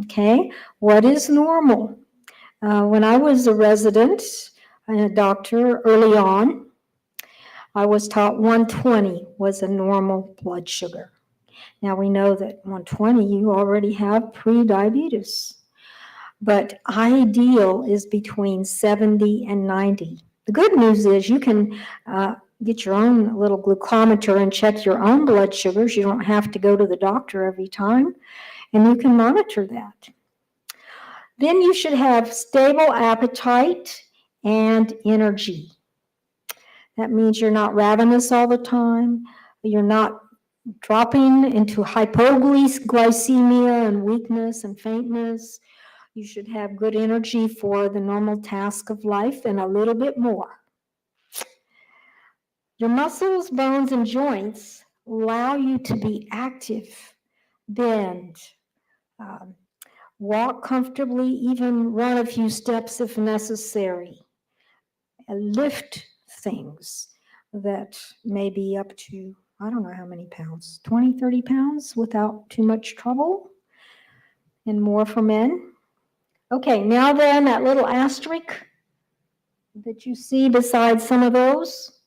Okay, what is normal? When I was a resident and a doctor early on, I was taught 120 was a normal blood sugar. Now we know that 120, you already have pre-diabetes, but ideal is between 70 and 90. The good news is you can get your own little glucometer and check your own blood sugars. You don't have to go to the doctor every time, and you can monitor that. Then you should have stable appetite and energy. That means you're not ravenous all the time. You're not dropping into hypoglycemia and weakness and faintness. You should have good energy for the normal task of life and a little bit more. Your muscles, bones, and joints allow you to be active, bend, walk comfortably, even run a few steps if necessary, and lift things that may be up to, I don't know how many pounds, 20, 30 pounds without too much trouble, and more for men. Okay, now then, that little asterisk that you see beside some of those,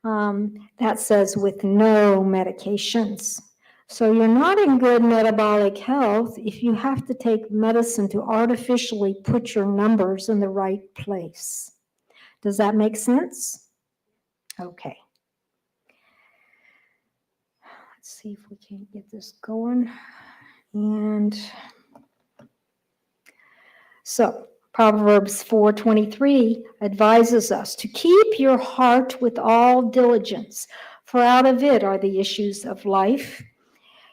that says with no medications. So you're not in good metabolic health if you have to take medicine to artificially put your numbers in the right place. Does that make sense? Okay. Let's see if we can get this going. And so Proverbs 4:23 advises us to keep your heart with all diligence, for out of it are the issues of life.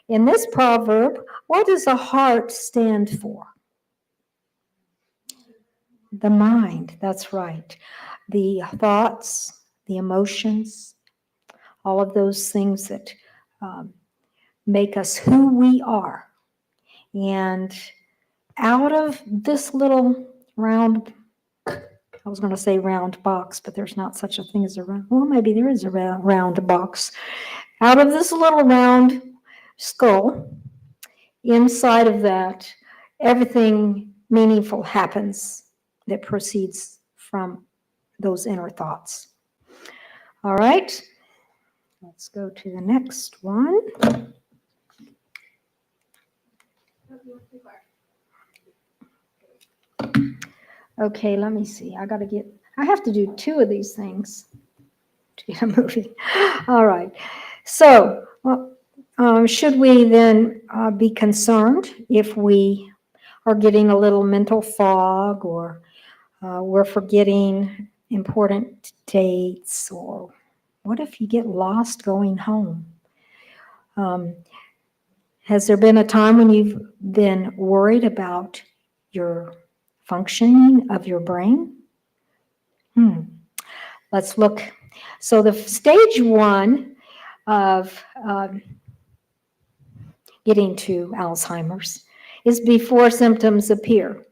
In this proverb, what does the heart stand for? The mind, that's right. The thoughts, the emotions, all of those things that make us who we are. And out of this little round, I was going to say round box, but there's not such a thing as a round, well, maybe there is a round box. Out of this little round skull, inside of that, everything meaningful happens that proceeds from those inner thoughts. All right, let's go to the next one. Okay, let me see. I have to do 2 of these things to get a movie. All right. So, should we then be concerned if we are getting a little mental fog, or we're forgetting important dates, or what if you get lost going home? Has there been a time when you've been worried about your functioning of your brain? Let's look. So the stage 1 of getting to Alzheimer's is before symptoms appear.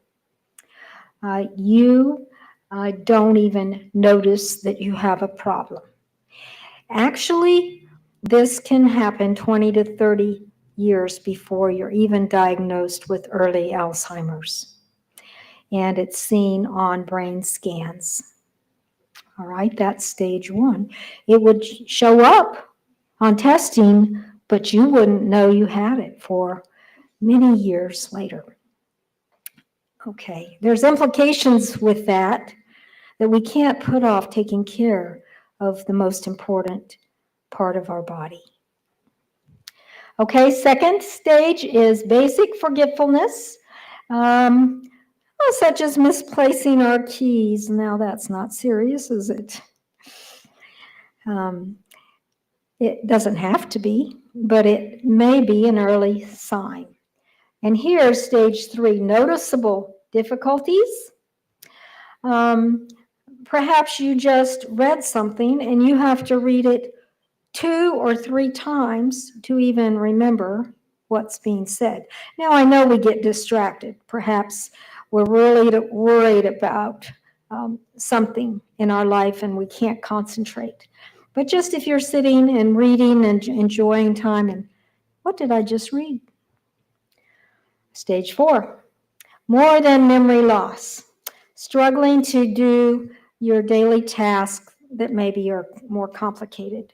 You don't even notice that you have a problem. Actually, this can happen 20 to 30 years before you're even diagnosed with early Alzheimer's. And it's seen on brain scans. All right, that's stage 1. It would show up on testing, but you wouldn't know you had it for many years later. Okay, there's implications with that we can't put off taking care of the most important part of our body. Okay, second stage is basic forgetfulness, such as misplacing our keys. Now that's not serious, is it? It doesn't have to be, but it may be an early sign. And here's stage 3, noticeable difficulties. Perhaps you just read something and you have to read it 2 or 3 times to even remember what's being said. Now, I know we get distracted. Perhaps we're really worried about something in our life and we can't concentrate. But just if you're sitting and reading and enjoying time, and what did I just read? Stage 4, more than memory loss. Struggling to do your daily tasks that maybe are more complicated,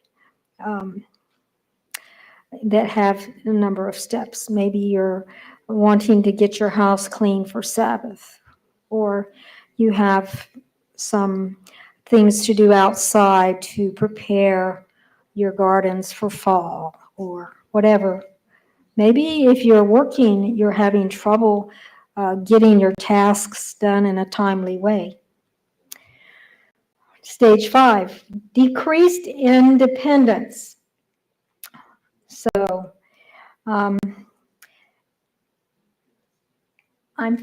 that have a number of steps. Maybe you're wanting to get your house clean for Sabbath, or you have some things to do outside to prepare your gardens for fall, or whatever. Maybe if you're working, you're having trouble getting your tasks done in a timely way. Stage 5, decreased independence. So I'm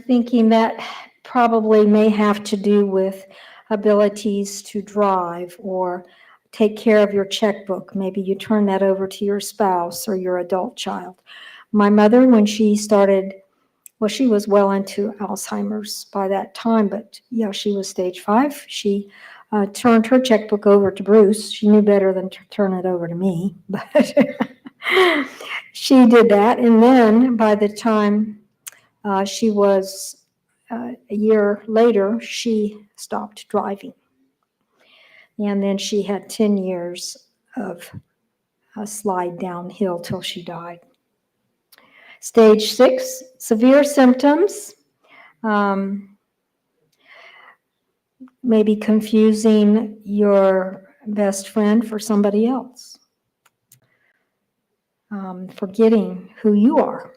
thinking that probably may have to do with abilities to drive or take care of your checkbook. Maybe you turn that over to your spouse or your adult child. My mother, when she started, well, she was well into Alzheimer's by that time, but yeah, she was stage 5. She turned her checkbook over to Bruce. She knew better than to turn it over to me, but she did that. And then by the time she was a year later, she stopped driving. And then she had 10 years of a slide downhill till she died. Stage 6, severe symptoms. Maybe confusing your best friend for somebody else. Forgetting who you are.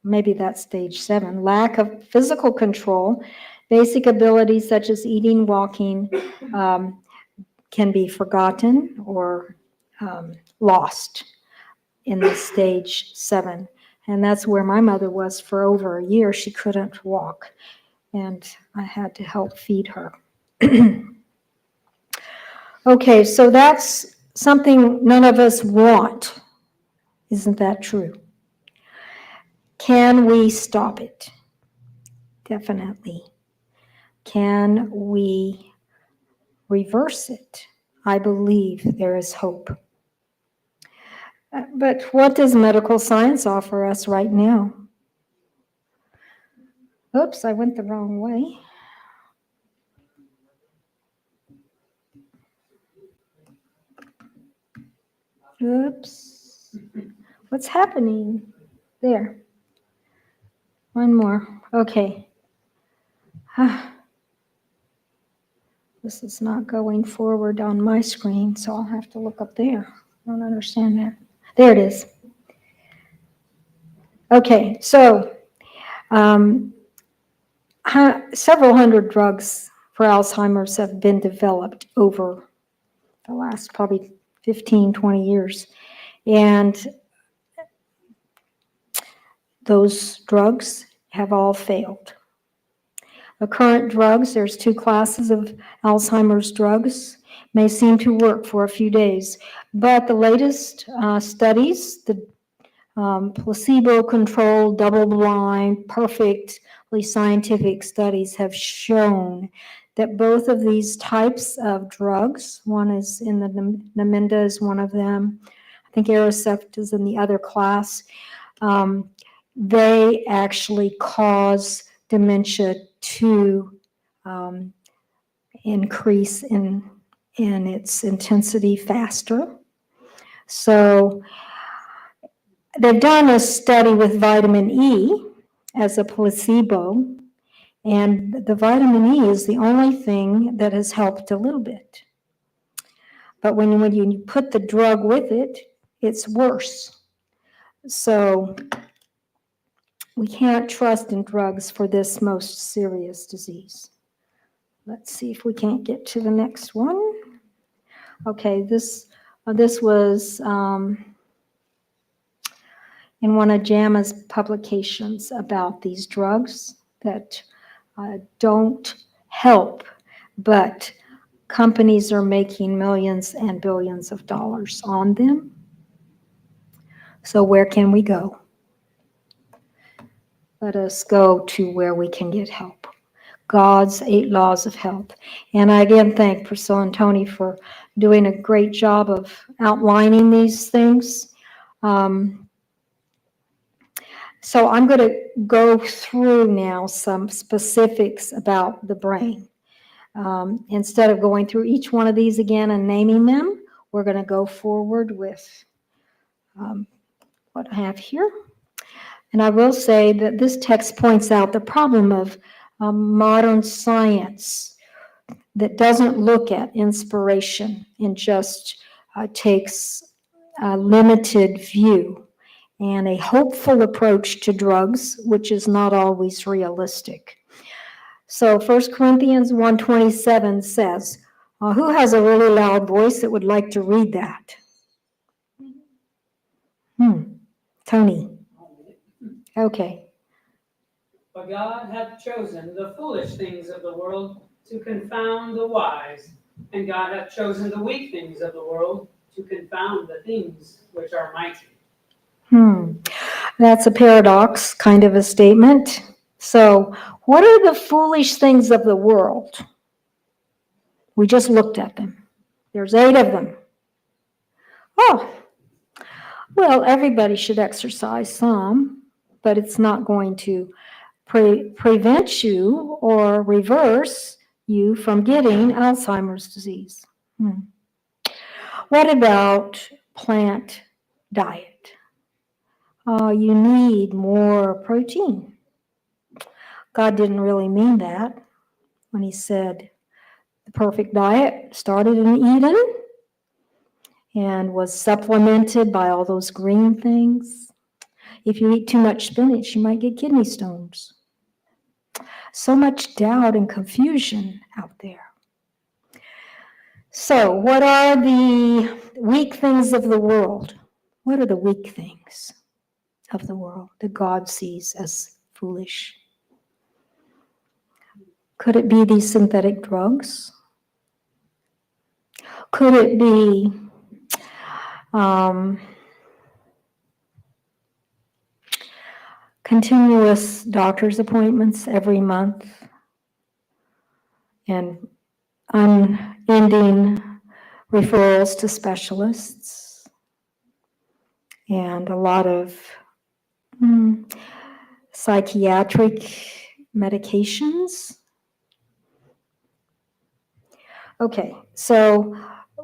Maybe that's stage 7. Lack of physical control. Basic abilities such as eating, walking, can be forgotten or lost in this stage 7. And that's where my mother was for over a year. She couldn't walk, and I had to help feed her. Okay, so that's something none of us want. Isn't that true? Can we stop it? Definitely. Can we reverse it? I believe there is hope. But what does medical science offer us right now? Oops, I went the wrong way. Oops. What's happening? There. One more. Okay. This is not going forward on my screen, so I'll have to look up there. I don't understand that. There it is. Okay, so several hundred drugs for Alzheimer's have been developed over the last probably 15, 20 years. And those drugs have all failed. The current drugs, there's 2 classes of Alzheimer's drugs, may seem to work for a few days, but the latest studies, the placebo-controlled, double-blind, perfectly scientific studies have shown that both of these types of drugs, one is in the Namenda is one of them, I think Aricept is in the other class, they actually cause dementia to increase in its intensity faster. So they've done a study with vitamin E as a placebo, and the vitamin E is the only thing that has helped a little bit. But when you put the drug with it, it's worse. So we can't trust in drugs for this most serious disease. Let's see if we can't get to the next one. Okay, this was in one of JAMA's publications about these drugs that don't help, but companies are making millions and billions of dollars on them. So where can we go? Let us go to where we can get help. God's 8 laws of health. And I again thank Priscilla and Tony for doing a great job of outlining these things. So I'm going to go through now some specifics about the brain. Instead of going through each one of these again and naming them, we're going to go forward with what I have here. And I will say that this text points out the problem of modern science that doesn't look at inspiration and just takes a limited view and a hopeful approach to drugs, which is not always realistic. So 1 Corinthians 1:27 says, who has a really loud voice that would like to read that? Tony. Okay. But God hath chosen the foolish things of the world to confound the wise, and God hath chosen the weak things of the world to confound the things which are mighty. That's a paradox, kind of a statement. So, what are the foolish things of the world? We just looked at them. There's 8 of them. Oh, well, everybody should exercise some, but it's not going to prevent you or reverse you from getting Alzheimer's disease. What about plant diet? You need more protein. God didn't really mean that when he said the perfect diet started in Eden and was supplemented by all those green things. If you eat too much spinach, you might get kidney stones. So much doubt and confusion out there. So, what are the weak things of the world? What are the weak things of the world that God sees as foolish? Could it be these synthetic drugs? Could it be continuous doctor's appointments every month and unending referrals to specialists and a lot of psychiatric medications? Okay, so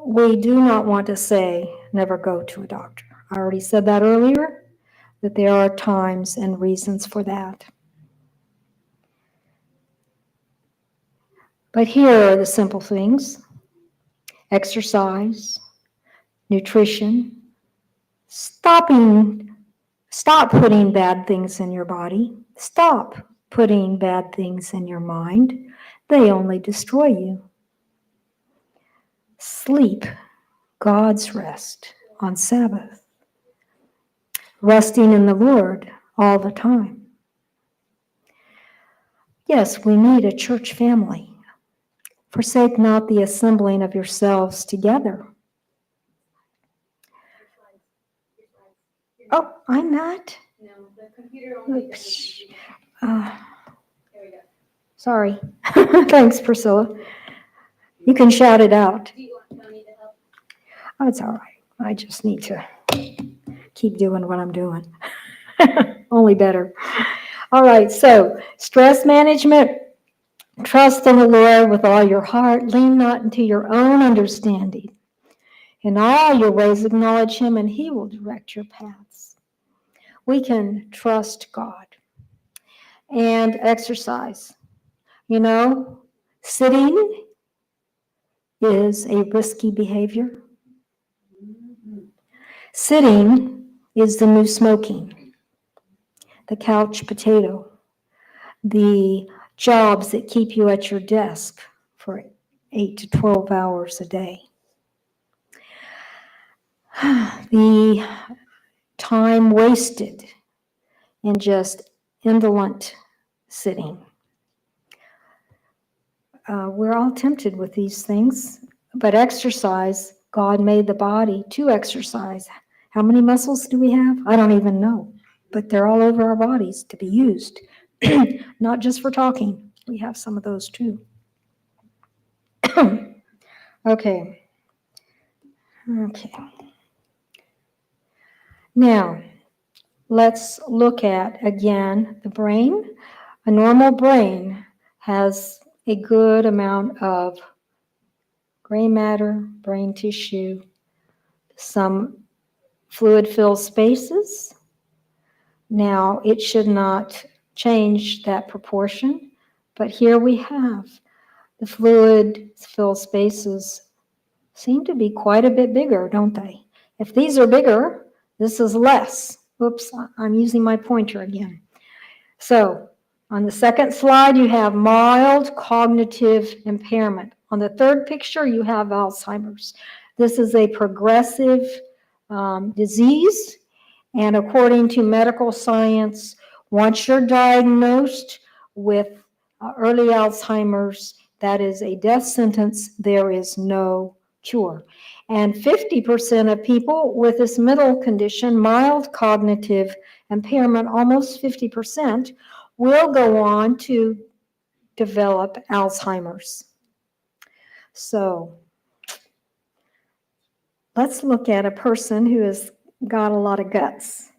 we do not want to say never go to a doctor. I already said that earlier, that there are times and reasons for that. But here are the simple things: exercise, nutrition, stop putting bad things in your body, stop putting bad things in your mind. They only destroy you. Sleep, God's rest on Sabbath. Resting in the Lord all the time. Yes, we need a church family. Forsake not the assembling of yourselves together. Oh, I'm not? No, the computer only. Oops. There we go. Sorry. Thanks, Priscilla. You can shout it out. Do you want Tony to help? Oh, it's all right. I just need to keep doing what I'm doing. Only better. All right, so stress management. Trust in the Lord with all your heart. Lean not into your own understanding. In all your ways acknowledge him, and he will direct your paths. We can trust God. And exercise. You know, sitting is a risky behavior. Sitting is the new smoking, the couch potato, the jobs that keep you at your desk for 8 to 12 hours a day. The time wasted in just indolent sitting. We're all tempted with these things, but exercise, God made the body to exercise. How many muscles do we have? I don't even know, but they're all over our bodies to be used, not just for talking. We have some of those too. Okay. Now, let's look at, again, the brain. A normal brain has a good amount of gray matter, brain tissue, some fluid-filled spaces. Now, it should not change that proportion, but here we have the fluid-filled spaces seem to be quite a bit bigger, don't they? If these are bigger, this is less. Oops, I'm using my pointer again. So on the second slide, you have mild cognitive impairment. On the third picture, you have Alzheimer's. This is a progressive disease, and according to medical science, once you're diagnosed with early Alzheimer's, that is a death sentence. There is no cure. And 50% of people with this middle condition, mild cognitive impairment, almost 50%, will go on to develop Alzheimer's. So let's look at a person who has got a lot of guts.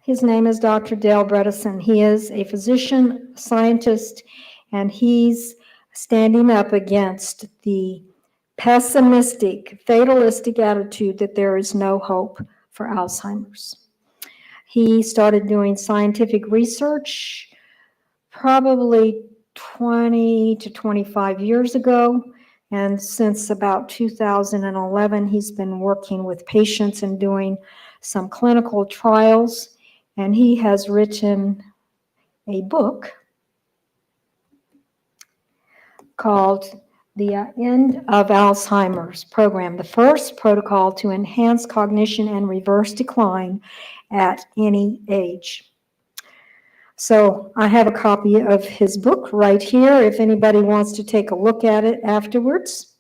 His name is Dr. Dale Bredesen. He is a physician, scientist, and he's standing up against the pessimistic, fatalistic attitude that there is no hope for Alzheimer's. He started doing scientific research probably 20 to 25 years ago, and since about 2011, he's been working with patients and doing some clinical trials, and he has written a book called The End of Alzheimer's Program, the first protocol to enhance cognition and reverse decline at any age. So I have a copy of his book right here if anybody wants to take a look at it afterwards.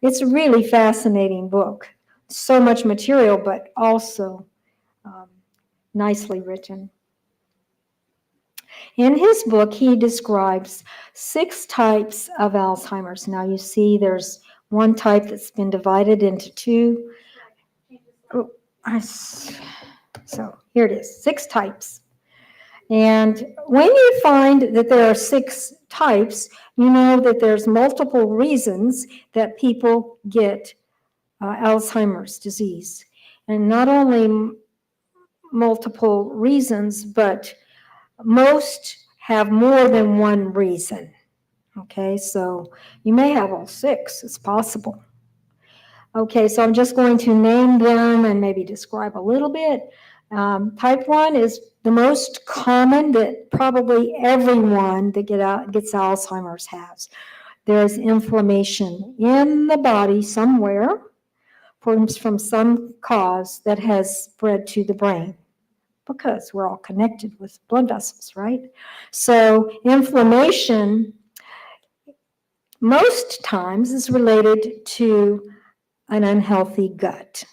It's a really fascinating book. So much material, but also nicely written. In his book, he describes 6 types of Alzheimer's. Now you see there's one type that's been divided into 2. Oh, so here it is, 6 types. And when you find that there are 6 types, you know that there's multiple reasons that people get Alzheimer's disease. And not only multiple reasons, but most have more than one reason. Okay, so you may have all 6, it's possible. Okay, so I'm just going to name them and maybe describe a little bit. Type 1 is the most common that probably everyone that gets Alzheimer's has. There's inflammation in the body somewhere from some cause that has spread to the brain, because we're all connected with blood vessels, right? So inflammation most times is related to an unhealthy gut.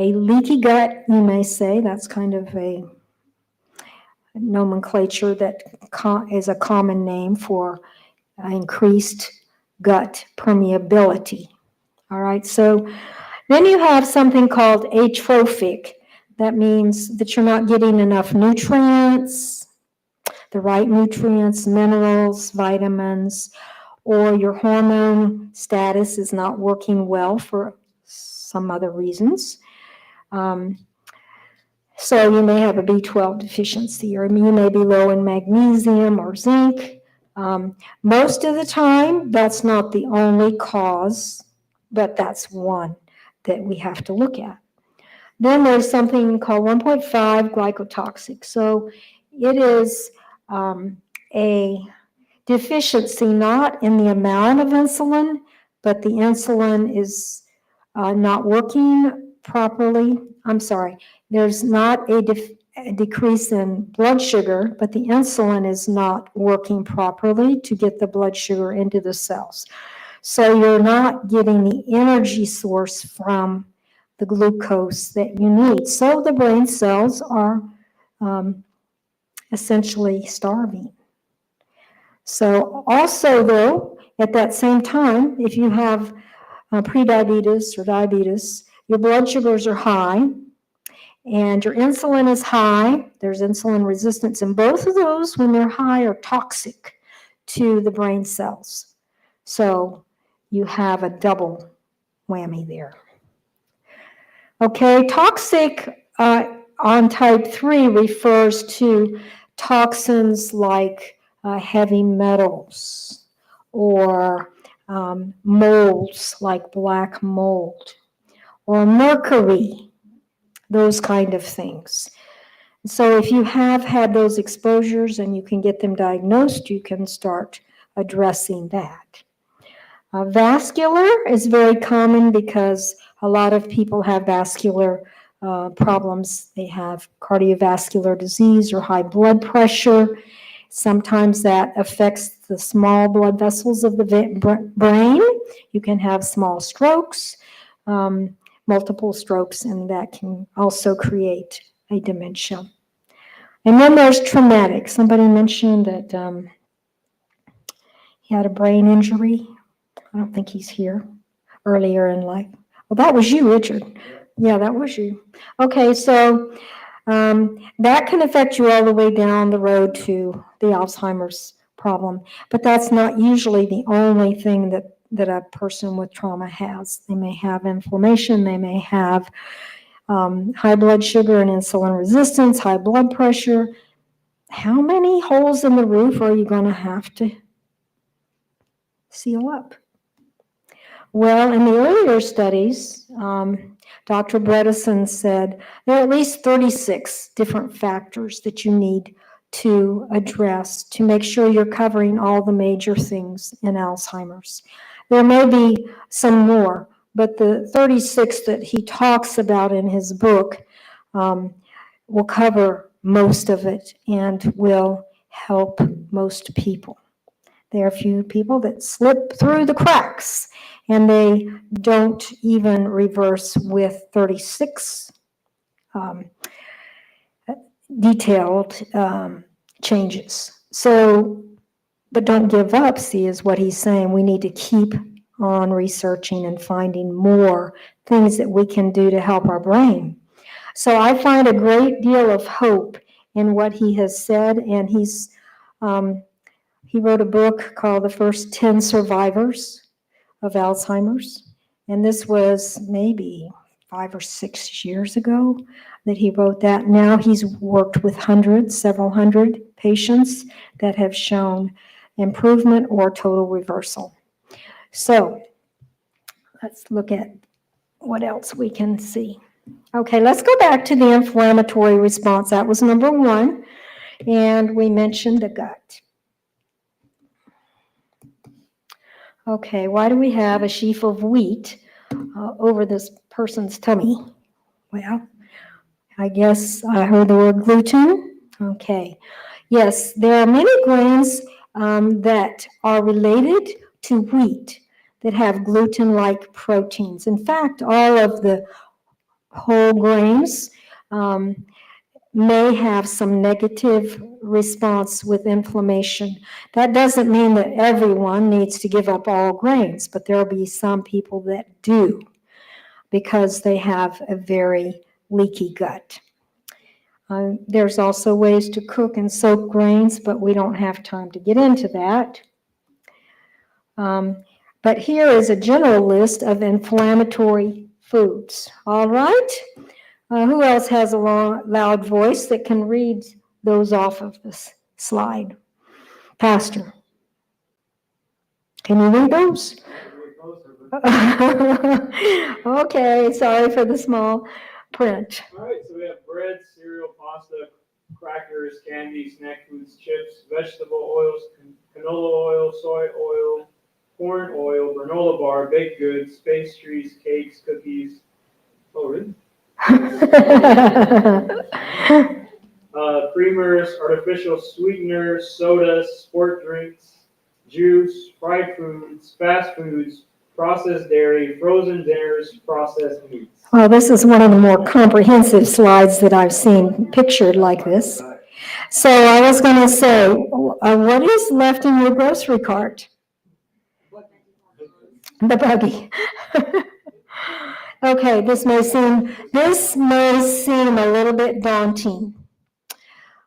A leaky gut, you may say, that's kind of a nomenclature that is a common name for increased gut permeability. All right, so then you have something called atrophic. That means that you're not getting enough nutrients, the right nutrients, minerals, vitamins, or your hormone status is not working well for some other reasons. So you may have a B12 deficiency, or you may be low in magnesium or zinc. Most of the time, that's not the only cause, but that's one that we have to look at. Then there's something called 1.5 glycotoxic. So it is a deficiency not in the amount of insulin, but the insulin is not working properly. I'm sorry, there's not a decrease in blood sugar, but the insulin is not working properly to get the blood sugar into the cells. So you're not getting the energy source from the glucose that you need. So the brain cells are essentially starving. So also though, at that same time, if you have prediabetes or diabetes, your blood sugars are high, and your insulin is high. There's insulin resistance, and both of those, when they're high, are toxic to the brain cells. So you have a double whammy there. Okay, toxic on type 3 refers to toxins like heavy metals or molds like black mold or mercury, those kind of things. So if you have had those exposures and you can get them diagnosed, you can start addressing that. Vascular is very common because a lot of people have vascular problems. They have cardiovascular disease or high blood pressure. Sometimes that affects the small blood vessels of the brain. You can have small strokes, multiple strokes, and that can also create a dementia. And then there's traumatic. Somebody mentioned that he had a brain injury. I don't think he's here, earlier in life. Well, that was you, Richard. Yeah, that was you. Okay, so that can affect you all the way down the road to the Alzheimer's problem, but that's not usually the only thing that a person with trauma has. They may have inflammation, they may have high blood sugar and insulin resistance, high blood pressure. How many holes in the roof are you going to have to seal up? Well, in the earlier studies, Dr. Bredesen said there are at least 36 different factors that you need to address to make sure you're covering all the major things in Alzheimer's. There may be some more, but the 36 that he talks about in his book will cover most of it and will help most people. There are a few people that slip through the cracks and they don't even reverse with 36 detailed changes. So, but don't give up, see, is what he's saying. We need to keep on researching and finding more things that we can do to help our brain. So I find a great deal of hope in what he has said, and he wrote a book called The First 10 Survivors of Alzheimer's, and this was maybe 5 or 6 years ago that he wrote that. Now he's worked with several hundred patients that have shown improvement or total reversal. So let's look at what else we can see. Okay, let's go back to the inflammatory response. That was number 1, and we mentioned the gut. Okay, why do we have a sheaf of wheat over this person's tummy? Well, I guess I heard the word gluten. Okay, yes, there are many grains that are related to wheat that have gluten-like proteins. In fact, all of the whole grains may have some negative response with inflammation. That doesn't mean that everyone needs to give up all grains, but there'll be some people that do because they have a very leaky gut. There's also ways to cook and soak grains, but we don't have time to get into that. But here is a general list of inflammatory foods. All right? Who else has a loud voice that can read those off of this slide? Pastor. Can you read those? Okay, sorry for the small print. All right, so we have bread, cereal, pasta, crackers, candy, snack foods, chips, vegetable oils, canola oil, soy oil, corn oil, granola bar, baked goods, pastries, cakes, cookies. Oh, really? Creamers, artificial sweeteners, sodas, sport drinks, juice, fried foods, fast foods, processed dairy, frozen dinners, processed meats. Well, this is one of the more comprehensive slides that I've seen pictured like this. So I was going to say, what is left in your grocery cart? The buggy. Okay, this may seem a little bit daunting.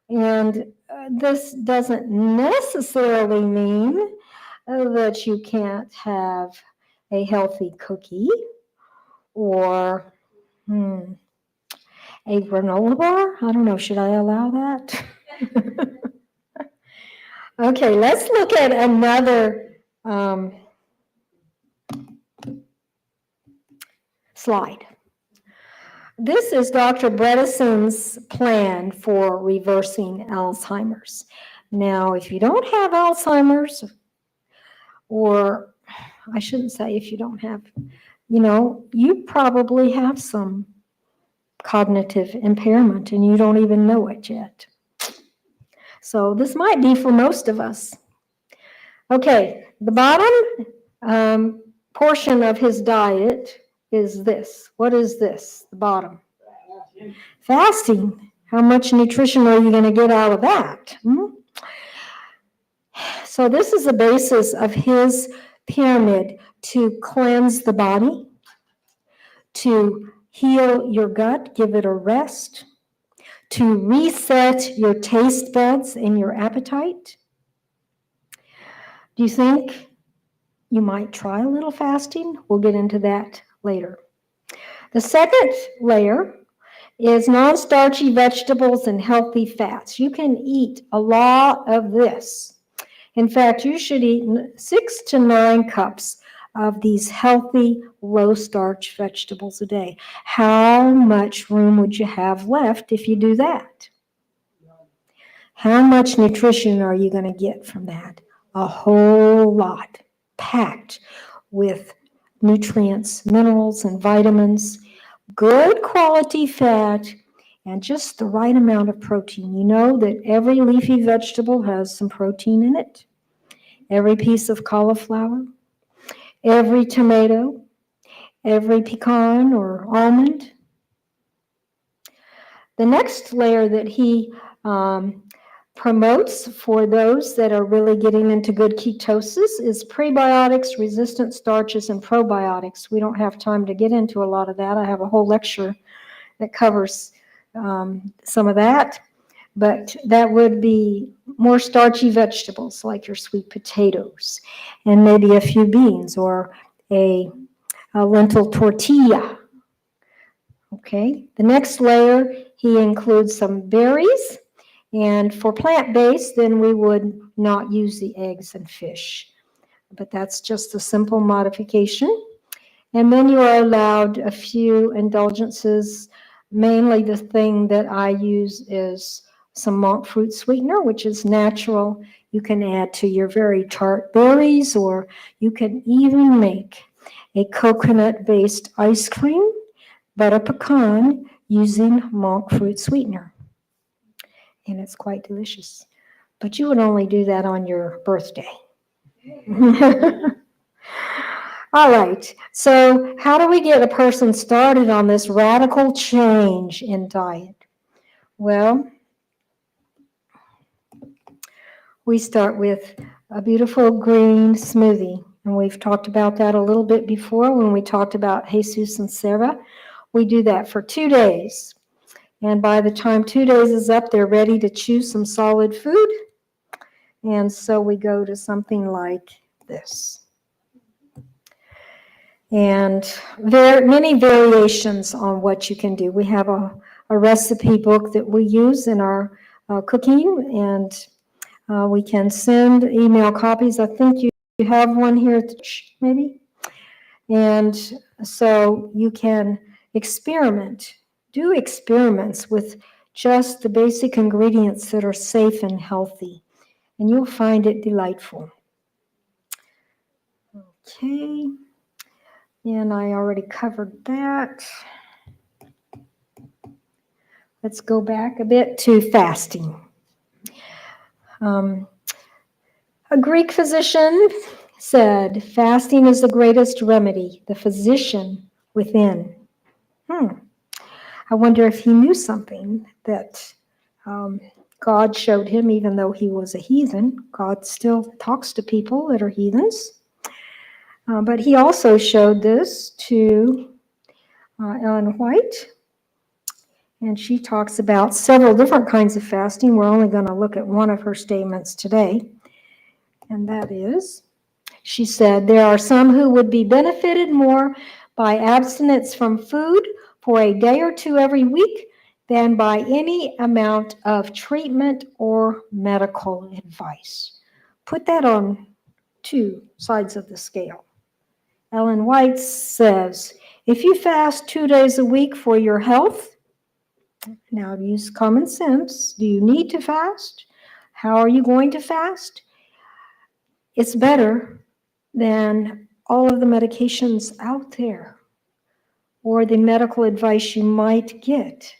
And this doesn't necessarily mean that you can't have a healthy cookie or a granola bar. I don't know, should I allow that? Okay, let's look at another slide. This is Dr. Bredeson's plan for reversing Alzheimer's. Now, if you don't have Alzheimer's, or I shouldn't say if you don't have, you probably have some cognitive impairment and you don't even know it yet. So this might be for most of us. Okay, the bottom portion of his diet is this. What is this? The bottom. Fasting. How much nutrition are you going to get out of that? So this is the basis of his pyramid: to cleanse the body, to heal your gut, give it a rest, to reset your taste buds and your appetite. Do you think you might try a little fasting? We'll get into that later. The second layer is non-starchy vegetables and healthy fats. You can eat a lot of this. In fact, you should eat 6 to 9 cups of these healthy, low-starch vegetables a day. How much room would you have left if you do that? How much nutrition are you going to get from that? A whole lot, packed with nutrients, minerals, and vitamins, good quality fat, and just the right amount of protein. You know that every leafy vegetable has some protein in it. Every piece of cauliflower, every tomato, every pecan or almond. The next layer that he promotes for those that are really getting into good ketosis is prebiotics, resistant starches, and probiotics. We don't have time to get into a lot of that. I have a whole lecture that covers some of that, but that would be more starchy vegetables like your sweet potatoes and maybe a few beans or a lentil tortilla. Okay, the next layer, he includes some berries. And for plant-based, then we would not use the eggs and fish. But that's just a simple modification. And then you are allowed a few indulgences. Mainly the thing that I use is some monk fruit sweetener, which is natural. You can add to your very tart berries, or you can even make a coconut-based ice cream, butter pecan, using monk fruit sweetener. And it's quite delicious. But you would only do that on your birthday. All right, so how do we get a person started on this radical change in diet? Well, we start with a beautiful green smoothie, and we've talked about that a little bit before when we talked about Jesus and Sarah. We do that for 2 days. And by the time 2 days is up, they're ready to chew some solid food. And so we go to something like this. And there are many variations on what you can do. We have a recipe book that we use in our cooking, and we can send email copies. I think you have one here at the church, maybe. And so you can experiment. Do experiments with just the basic ingredients that are safe and healthy, and you'll find it delightful. Okay, and I already covered that. Let's go back a bit to fasting. A Greek physician said, fasting is the greatest remedy, the physician within. I wonder if he knew something that God showed him, even though he was a heathen. God still talks to people that are heathens. But he also showed this to Ellen White, and she talks about several different kinds of fasting. We're only going to look at one of her statements today, and that is, she said, there are some who would be benefited more by abstinence from food for a day or two every week than by any amount of treatment or medical advice. Put that on two sides of the scale. Ellen White says, if you fast 2 days a week for your health, now use common sense. Do you need to fast? How are you going to fast? It's better than all of the medications out there or the medical advice you might get,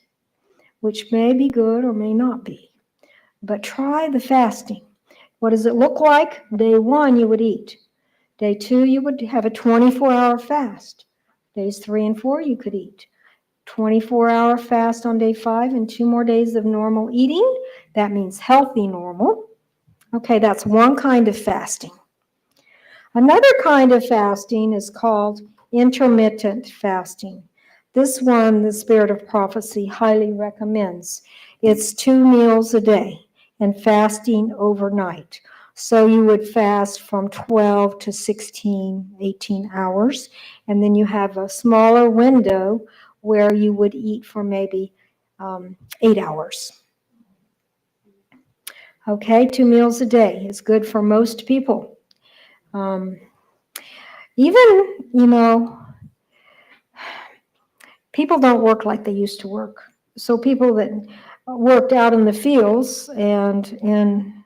which may be good or may not be. But try the fasting. What does it look like? Day 1, you would eat. Day 2, you would have a 24-hour fast. Days 3 and 4, you could eat. 24-hour fast on day 5 and 2 more days of normal eating. That means healthy normal. Okay, that's one kind of fasting. Another kind of fasting is called intermittent fasting. This one, the Spirit of Prophecy highly recommends. It's 2 meals a day and fasting overnight. So you would fast from 12 to 16, 18 hours, and then you have a smaller window where you would eat for maybe 8 hours. Okay, 2 meals a day is good for most people. Even, people don't work like they used to work. So people that worked out in the fields and in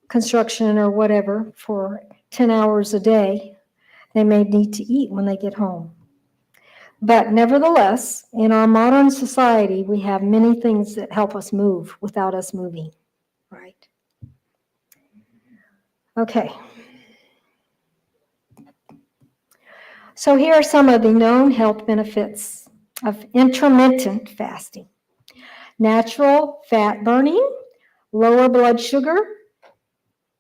construction or whatever for 10 hours a day, they may need to eat when they get home. But nevertheless, in our modern society, we have many things that help us move without us moving, right? Okay. So here are some of the known health benefits of intermittent fasting. Natural fat burning, lower blood sugar,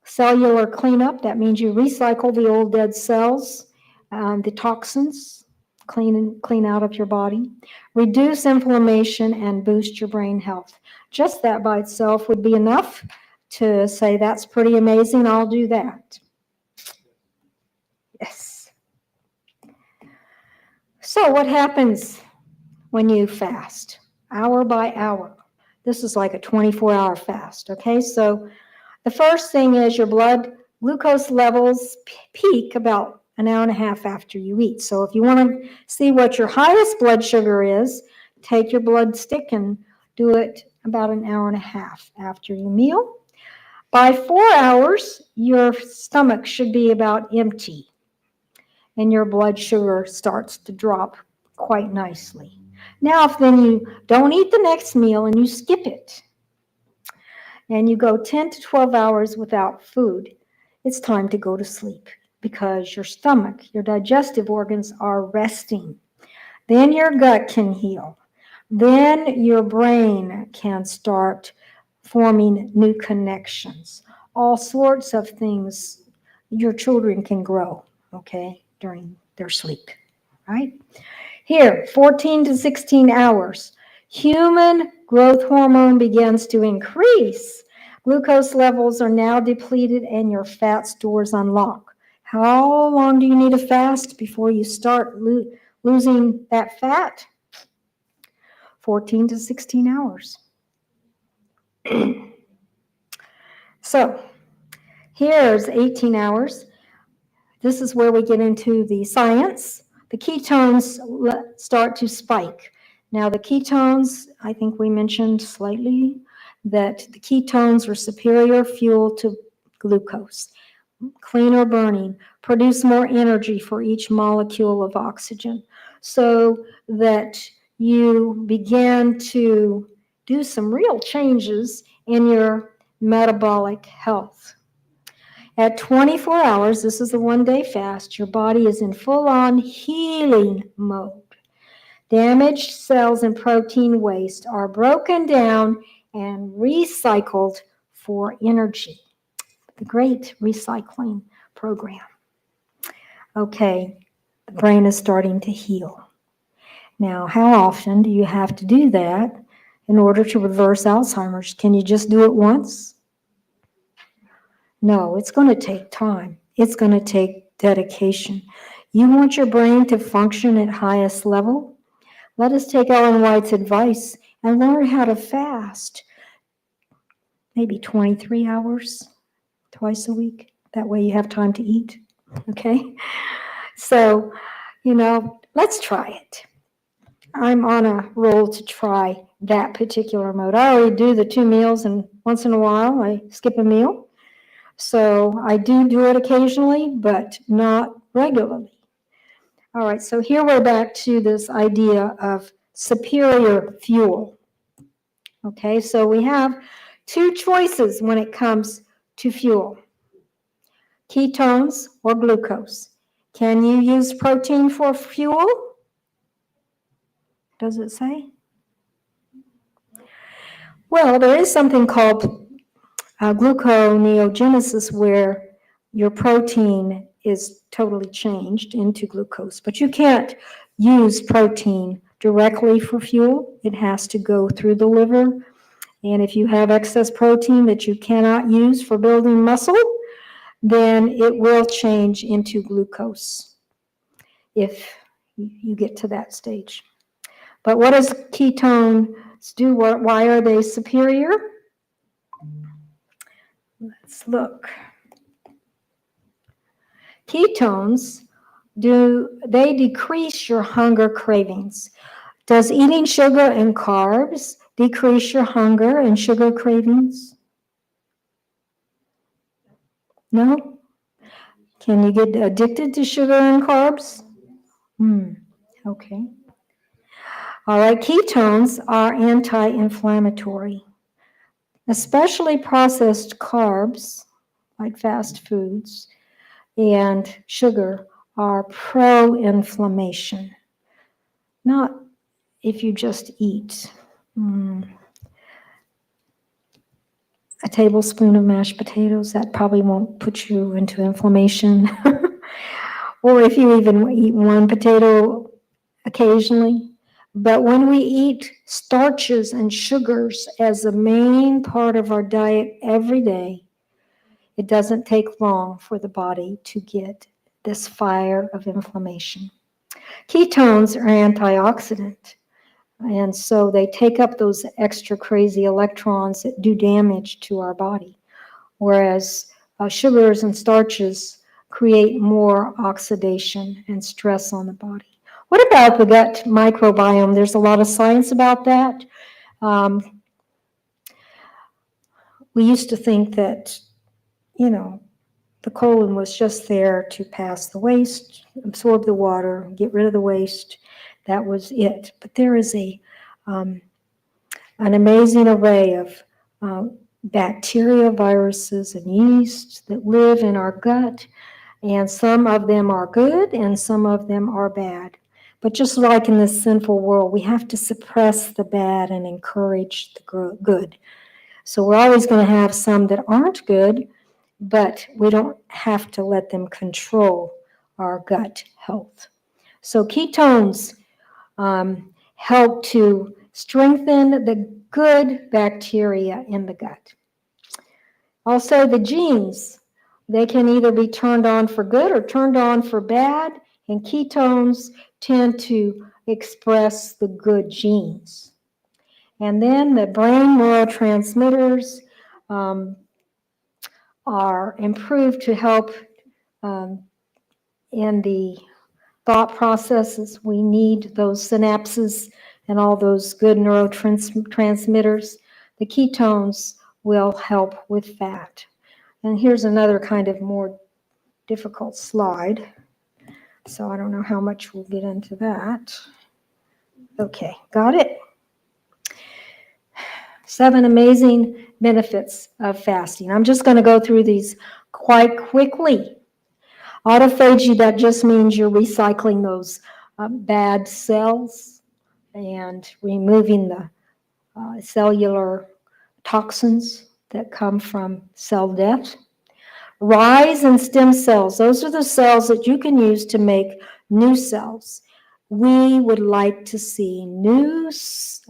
cellular cleanup, that means you recycle the old dead cells, the toxins, clean out of your body, reduce inflammation, and boost your brain health. Just that by itself would be enough to say, that's pretty amazing, I'll do that. Yes. So what happens when you fast? Hour by hour. This is like a 24-hour fast, okay? So the first thing is your blood glucose levels peak about an hour and a half after you eat. So if you want to see what your highest blood sugar is, take your blood stick and do it about an hour and a half after your meal. By 4 hours, your stomach should be about empty, and your blood sugar starts to drop quite nicely. Now, if then you don't eat the next meal and you skip it, and you go 10 to 12 hours without food, it's time to go to sleep because your stomach, your digestive organs are resting. Then your gut can heal. Then your brain can start forming new connections. All sorts of things. Your children can grow, okay, during their sleep, right? Here, 14 to 16 hours. Human growth hormone begins to increase. Glucose levels are now depleted and your fat stores unlock. How long do you need to fast before you start losing that fat? 14 to 16 hours. So here's 18 hours. This is where we get into the science. The ketones start to spike. Now the ketones, I think we mentioned slightly that the ketones are superior fuel to glucose, cleaner burning, produce more energy for each molecule of oxygen, so that you begin to do some real changes in your metabolic health. At 24 hours, this is a one-day fast, your body is in full-on healing mode. Damaged cells and protein waste are broken down and recycled for energy. The great recycling program. okay, the brain is starting to heal. Now, how often do you have to do that in order to reverse Alzheimer's? Can you just do it once? No, it's going to take time. It's going to take dedication. You want your brain to function at highest level? Let us take Ellen White's advice and learn how to fast. Maybe 23 hours twice a week. That way you have time to eat. Okay? So, let's try it. I'm on a roll to try that particular mode. I already do the 2 meals, and once in a while I skip a meal. So I do it occasionally, but not regularly. All right, so here we're back to this idea of superior fuel. Okay, so we have 2 choices when it comes to fuel: ketones or glucose. Can you use protein for fuel? Does it say? Well, there is something called gluconeogenesis, where your protein is totally changed into glucose. But you can't use protein directly for fuel. It has to go through the liver. And if you have excess protein that you cannot use for building muscle, then it will change into glucose if you get to that stage. But what does ketones do? Why are they superior? Let's look. Ketones they decrease your hunger cravings. Does eating sugar and carbs decrease your hunger and sugar cravings? No? Can you get addicted to sugar and carbs? Okay. All right, ketones are anti-inflammatory. Especially processed carbs, like fast foods, and sugar are pro-inflammation. Not if you just eat a tablespoon of mashed potatoes, that probably won't put you into inflammation. Or if you even eat 1 potato occasionally. But when we eat starches and sugars as the main part of our diet every day, it doesn't take long for the body to get this fire of inflammation. Ketones are antioxidant, and so they take up those extra crazy electrons that do damage to our body, whereas sugars and starches create more oxidation and stress on the body. What about the gut microbiome? There's a lot of science about that. We used to think that, the colon was just there to pass the waste, absorb the water, get rid of the waste. That was it. But there is an amazing array of bacteria, viruses, and yeasts that live in our gut, and some of them are good and some of them are bad. But just like in this sinful world, we have to suppress the bad and encourage the good. So we're always going to have some that aren't good, but we don't have to let them control our gut health. So ketones help to strengthen the good bacteria in the gut. Also, the genes, they can either be turned on for good or turned on for bad, and ketones tend to express the good genes. And then the brain neurotransmitters are improved to help in the thought processes. We need those synapses and all those good neurotransmitters. The ketones will help with that. And here's another kind of more difficult slide. So I don't know how much we'll get into that. Okay, got it? 7 amazing benefits of fasting. I'm just going to go through these quite quickly. Autophagy, that just means you're recycling those bad cells and removing the cellular toxins that come from cell death. rise in stem cells. Those are the cells that you can use to make new cells. We would like to see new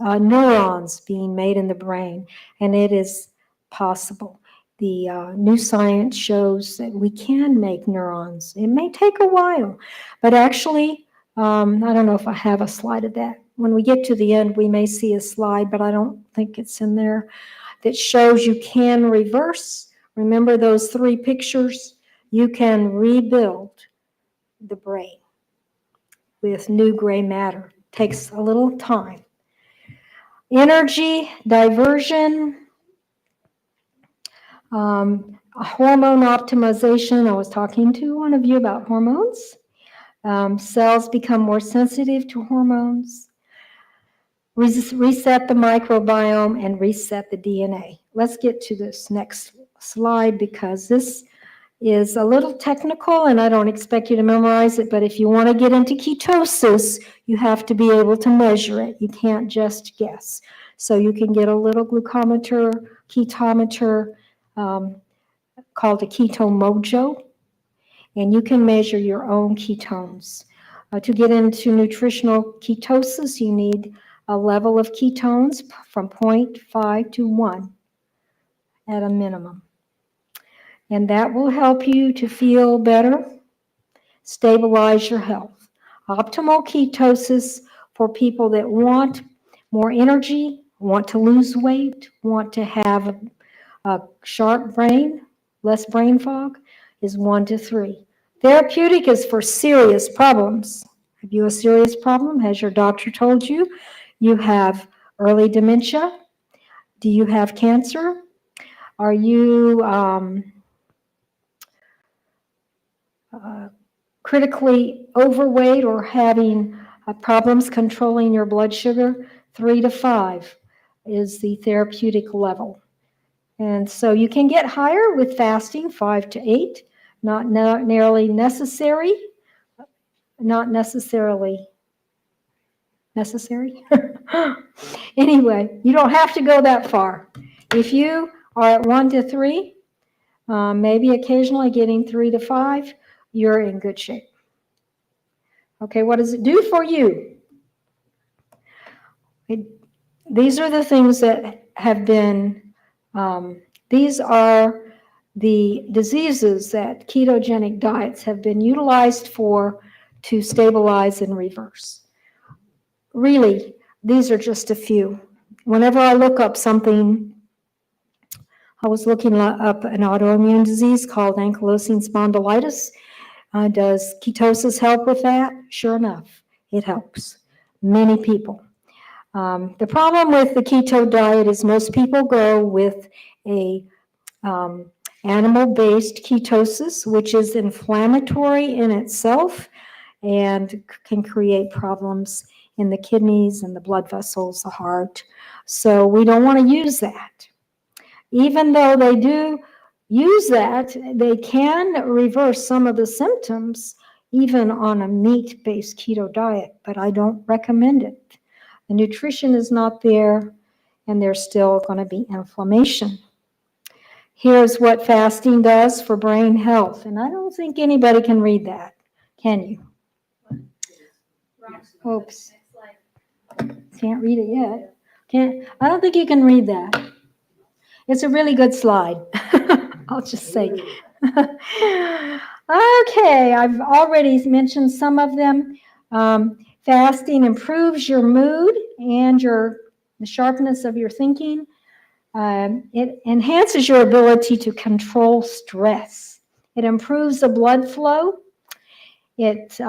neurons being made in the brain, and it is possible. The new science shows that we can make neurons. It may take a while, but actually, I don't know if I have a slide of that. When we get to the end, we may see a slide, but I don't think it's in there, that shows you can reverse. Remember those 3 pictures? You can rebuild the brain with new gray matter. Takes a little time. Energy diversion, hormone optimization. I was talking to one of you about hormones. Cells become more sensitive to hormones. Reset the microbiome and reset the DNA. Let's get to this next slide because this is a little technical and I don't expect you to memorize it, but if you want to get into ketosis, you have to be able to measure it. You can't just guess. So you can get a little glucometer, ketometer, called a Ketomojo, and you can measure your own ketones. To get into nutritional ketosis, you need a level of ketones from 0.5 to 1 at a minimum. And that will help you to feel better, stabilize your health. Optimal ketosis for people that want more energy, want to lose weight, want to have a sharp brain, less brain fog, is 1 to 3. Therapeutic is for serious problems. Have you a serious problem? Has your doctor told you? You have early dementia? Do you have cancer? Are you critically overweight or having problems controlling your blood sugar? 3 to 5 is the therapeutic level. And so you can get higher with fasting, 5 to 8, not nearly necessary, not necessarily necessary. Anyway, you don't have to go that far. If you are at 1 to 3, maybe occasionally getting 3 to 5, you're in good shape. Okay, what does it do for you? These are the things that have been, these are the diseases that ketogenic diets have been utilized for to stabilize and reverse. Really, these are just a few. Whenever I look up something, I was looking up an autoimmune disease called ankylosing spondylitis. Does ketosis help with that? Sure enough, it helps many people. The problem with the keto diet is most people go with a animal-based ketosis, which is inflammatory in itself and can create problems in the kidneys and the blood vessels, the heart. So we don't want to use that. Even though they do use that, they can reverse some of the symptoms even on a meat-based keto diet, but I don't recommend it. The nutrition is not there, and there's still going to be inflammation. Here's what fasting does for brain health, and I don't think anybody can read that, can you? Oops. Can't read it yet. I don't think you can read that. It's a really good slide. I'll just say. Okay, I've already mentioned some of them. Fasting improves your mood and the sharpness of your thinking. It enhances your ability to control stress. It improves the blood flow. It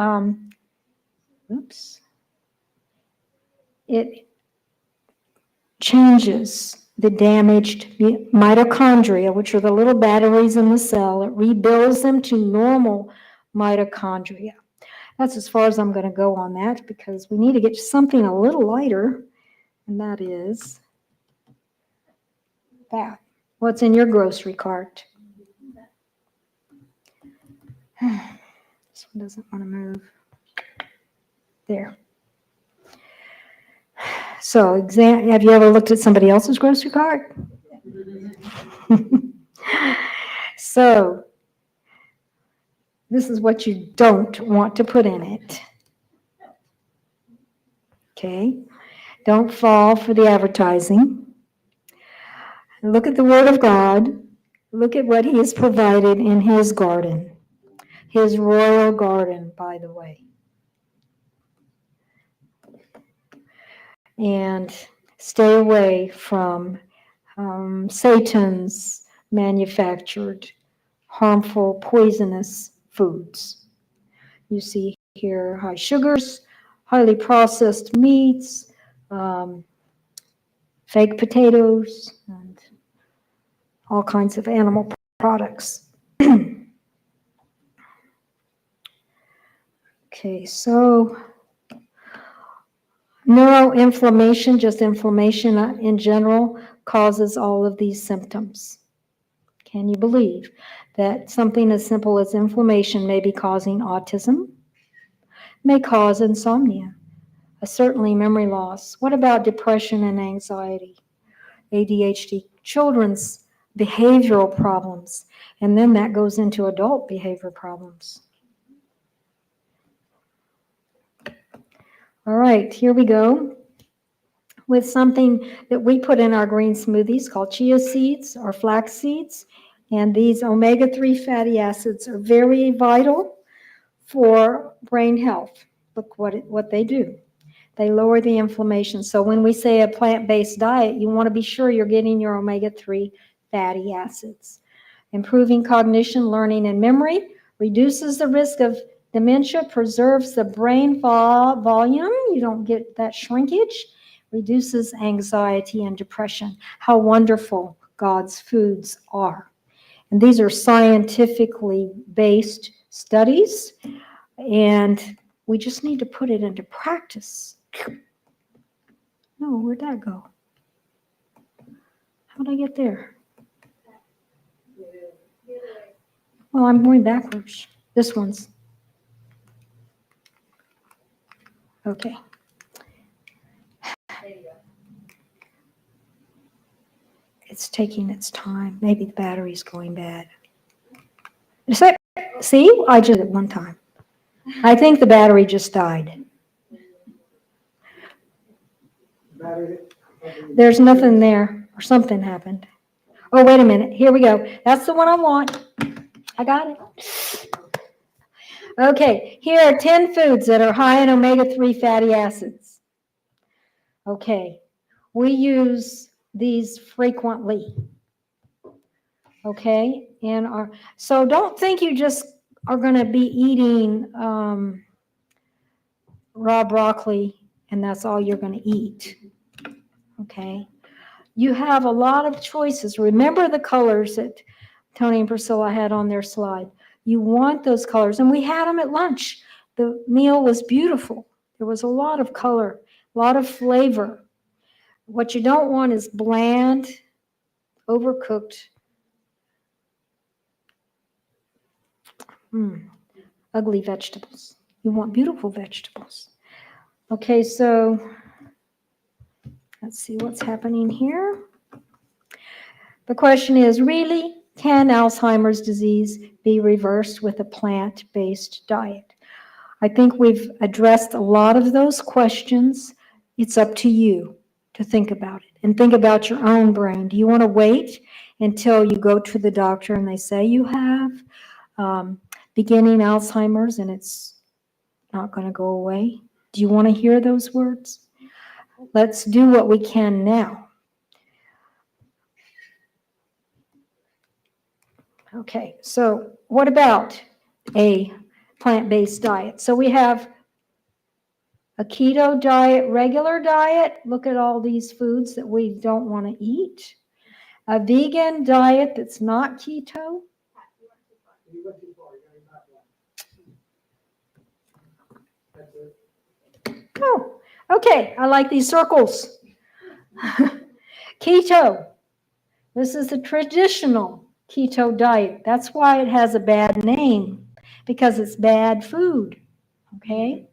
changes the damaged mitochondria, which are the little batteries in the cell. It rebuilds them to normal mitochondria. That's as far as I'm going to go on that because we need to get something a little lighter, and that is that. What's in your grocery cart? This one doesn't want to move. There. So, have you ever looked at somebody else's grocery cart? So, This is what you don't want to put in it. Okay? Don't fall for the advertising. Look at the Word of God. Look at what He has provided in His garden. His royal garden, by the way. And stay away from Satan's manufactured, harmful, poisonous foods. You see here high sugars, highly processed meats, fake potatoes, and all kinds of animal products. Okay, so neuroinflammation, just inflammation in general, causes all of these symptoms. Can you believe that something as simple as inflammation may be causing autism, may cause insomnia, certainly memory loss? What about depression and anxiety, ADHD, children's behavioral problems, and then that goes into adult behavior problems? All right, here we go with something that we put in our green smoothies called chia seeds or flax seeds. And these omega-3 fatty acids are very vital for brain health. Look what they do. They lower the inflammation. So when we say a plant-based diet, you want to be sure you're getting your omega-3 fatty acids. Improving cognition, learning, and memory, reduces the risk of dementia, preserves the brain volume. You don't get that shrinkage. Reduces anxiety and depression. How wonderful God's foods are. And these are scientifically based studies, and we just need to put it into practice. No, where'd that go? How'd I get there? Well, I'm going backwards. This one's. Okay. It's taking its time. Maybe the battery's going bad. See, I just did it one time. I think the battery just died. There's nothing there, or something happened. Oh, wait a minute. Here we go. That's the one I want. I got it. Okay, here are 10 foods that are high in omega-3 fatty acids. Okay, we use these frequently. Okay, so don't think you just are going to be eating raw broccoli and that's all you're going to eat. Okay, you have a lot of choices. Remember the colors that Tony and Priscilla had on their slide. You want those colors, and we had them at lunch. The meal was beautiful. There was a lot of color, a lot of flavor. What you don't want is bland, overcooked, ugly vegetables. You want beautiful vegetables. Okay, so let's see what's happening here. The question is, really, can Alzheimer's disease be reversed with a plant-based diet? I think we've addressed a lot of those questions. It's up to you to think about it and think about your own brain. Do you want to wait until you go to the doctor and they say you have beginning Alzheimer's and it's not going to go away? Do you want to hear those words? Let's do what we can now. Okay, so what about a plant-based diet? So we have a keto diet, regular diet. Look at all these foods that we don't want to eat. A vegan diet that's not keto. Oh, okay, I like these circles. Keto. This is the traditional keto diet. That's why it has a bad name, because it's bad food, okay?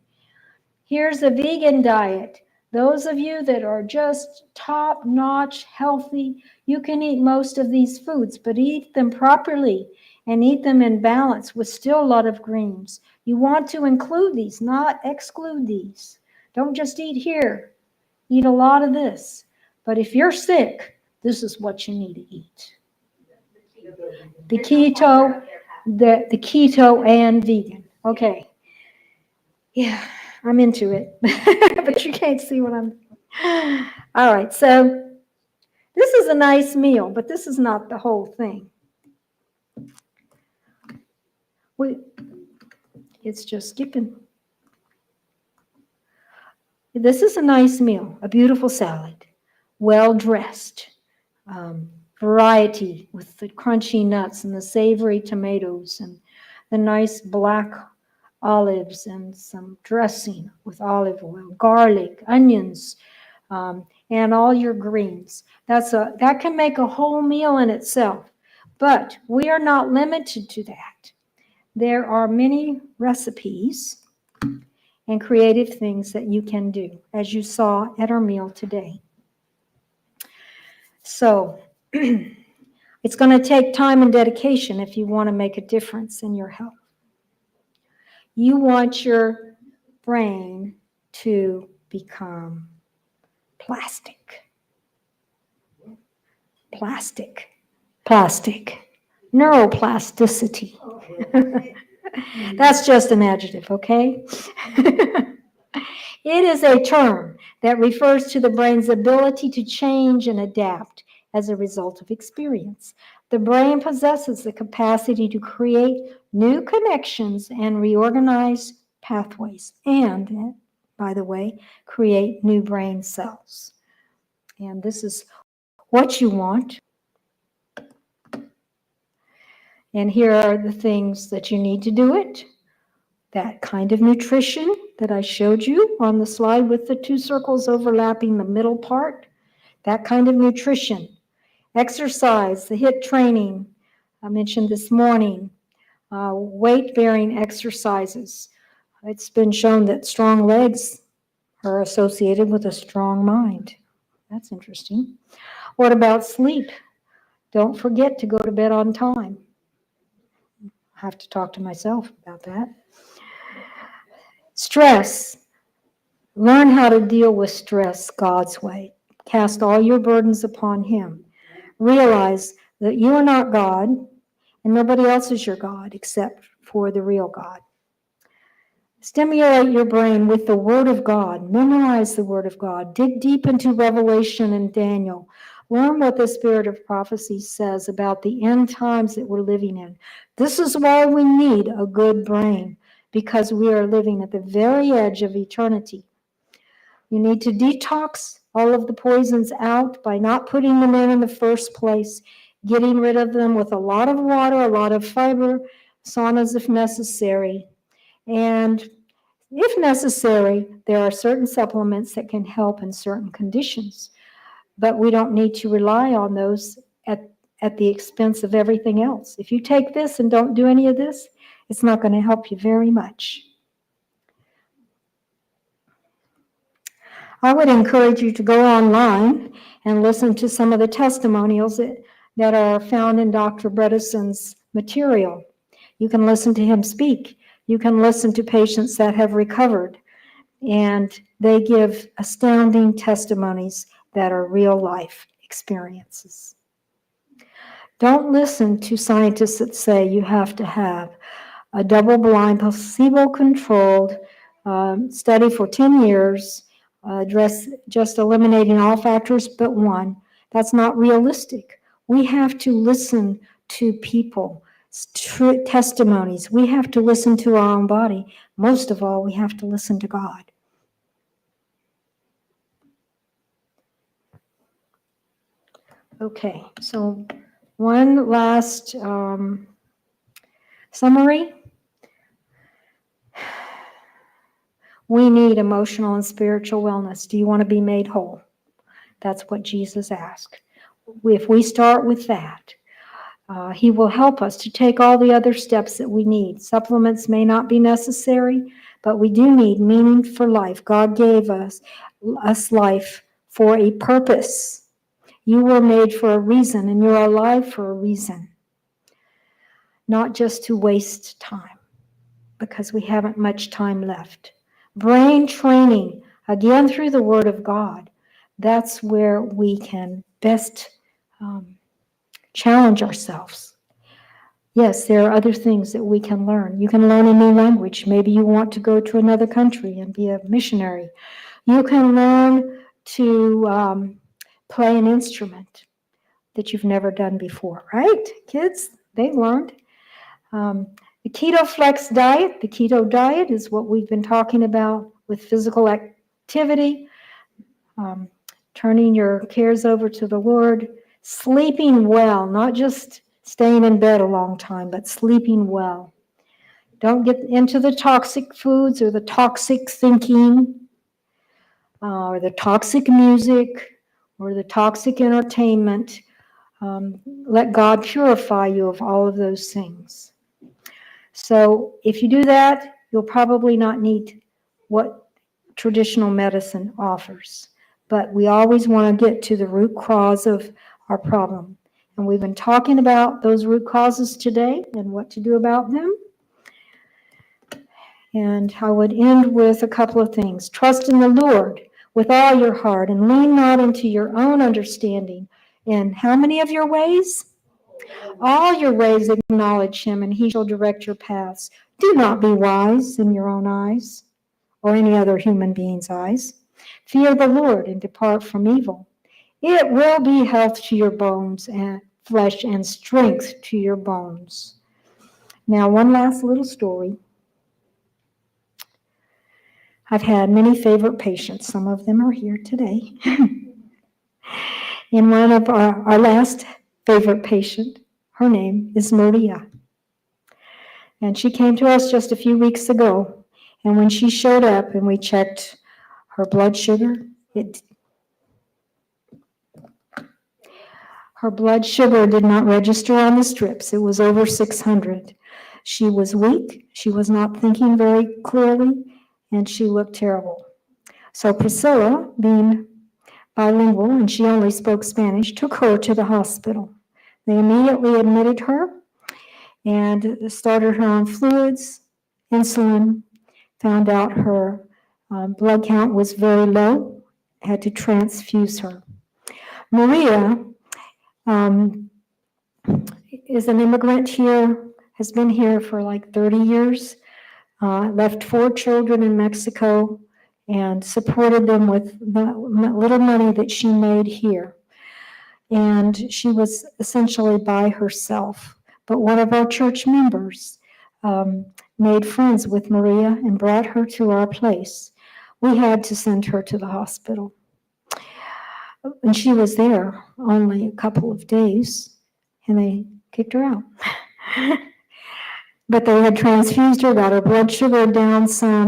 Here's a vegan diet. Those of you that are just top-notch healthy, you can eat most of these foods, but eat them properly and eat them in balance with still a lot of greens. You want to include these, not exclude these. Don't just eat here. Eat a lot of this. But if you're sick, this is what you need to eat. The keto, the keto and vegan. Okay. Yeah, I'm into it. But you can't see what I'm doing. All right, so this is a nice meal, but this is not the whole thing. It's just skipping. This is a nice meal, a beautiful salad, well dressed, variety with the crunchy nuts and the savory tomatoes and the nice black olives and some dressing with olive oil, garlic, onions, and all your greens. That can make a whole meal in itself, but we are not limited to that. There are many recipes and creative things that you can do, as you saw at our meal today. So it's going to take time and dedication if you want to make a difference in your health. You want your brain to become plastic. Neuroplasticity. That's just an adjective, okay? It is a term that refers to the brain's ability to change and adapt as a result of experience. The brain possesses the capacity to create new connections and reorganize pathways, and, by the way, create new brain cells. And this is what you want. And here are the things that you need to do it. That kind of nutrition that I showed you on the slide with the two circles overlapping the middle part, that kind of nutrition. Exercise, the HIIT training I mentioned this morning, weight-bearing exercises. It's been shown that strong legs are associated with a strong mind. That's interesting. What about sleep? Don't forget to go to bed on time. I have to talk to myself about that. Stress. Learn how to deal with stress God's way. Cast all your burdens upon Him. Realize that you are not God, and nobody else is your God except for the real God. Stimulate your brain with the Word of God. Memorize the Word of God. Dig deep into Revelation and Daniel. Learn what the Spirit of prophecy says about the end times that we're living in. This is why we need a good brain, because we are living at the very edge of eternity. You need to detox all of the poisons out by not putting them in the first place, getting rid of them with a lot of water, a lot of fiber, saunas if necessary. And if necessary, there are certain supplements that can help in certain conditions. But we don't need to rely on those at the expense of everything else. If you take this and don't do any of this, it's not going to help you very much. I would encourage you to go online and listen to some of the testimonials that are found in Dr. Bredesen's material. You can listen to him speak. You can listen to patients that have recovered, and they give astounding testimonies that are real life experiences. Don't listen to scientists that say you have to have a double-blind, placebo-controlled study for 10 years, just eliminating all factors but one. That's not realistic. We have to listen to people, testimonies. We have to listen to our own body. Most of all, we have to listen to God. Okay, so one last summary. We need emotional and spiritual wellness. Do you want to be made whole? That's what Jesus asked. If we start with that, He will help us to take all the other steps that we need. Supplements may not be necessary, but we do need meaning for life. God gave us life for a purpose. You were made for a reason, and you're alive for a reason. not just to waste time, because we haven't much time left. Brain training, again through the Word of God. That's where we can best challenge ourselves. Yes, there are other things that we can learn. You can learn a new language. Maybe you want to go to another country and be a missionary. You can learn to play an instrument that you've never done before, right? Kids, they learned. The keto flex diet, the keto diet is what we've been talking about with physical activity, turning your cares over to the Lord, sleeping well, not just staying in bed a long time, but sleeping well. Don't get into the toxic foods or the toxic thinking or the toxic music or the toxic entertainment. Let God purify you of all of those things. So if you do that, you'll probably not need what traditional medicine offers. But we always want to get to the root cause of our problem. And we've been talking about those root causes today and what to do about them. And I would end with a couple of things. Trust in the Lord with all your heart and lean not into your own understanding. In how many of your ways? All your ways acknowledge him, and he shall direct your paths. Do not be wise in your own eyes or any other human being's eyes. Fear the Lord and depart from evil. It will be health to your bones and flesh and strength to your bones. Now, one last little story. I've had many favorite patients. Some of them are here today. And one of our last favorite patient, her name is Maria. And she came to us just a few weeks ago. And when she showed up and we checked her blood sugar, her blood sugar did not register on the strips. It was over 600. She was weak. She was not thinking very clearly, and she looked terrible. So Priscilla, being bilingual, and she only spoke Spanish, took her to the hospital. They immediately admitted her and started her on fluids, insulin, found out her blood count was very low, had to transfuse her. Maria is an immigrant here, has been here for like 30 years, left 4 children in Mexico, and supported them with the little money that she made here. And she was essentially by herself. But one of our church members made friends with Maria and brought her to our place. We had to send her to the hospital. And she was there only a couple of days, and they kicked her out. But they had transfused her, got her blood sugar down some,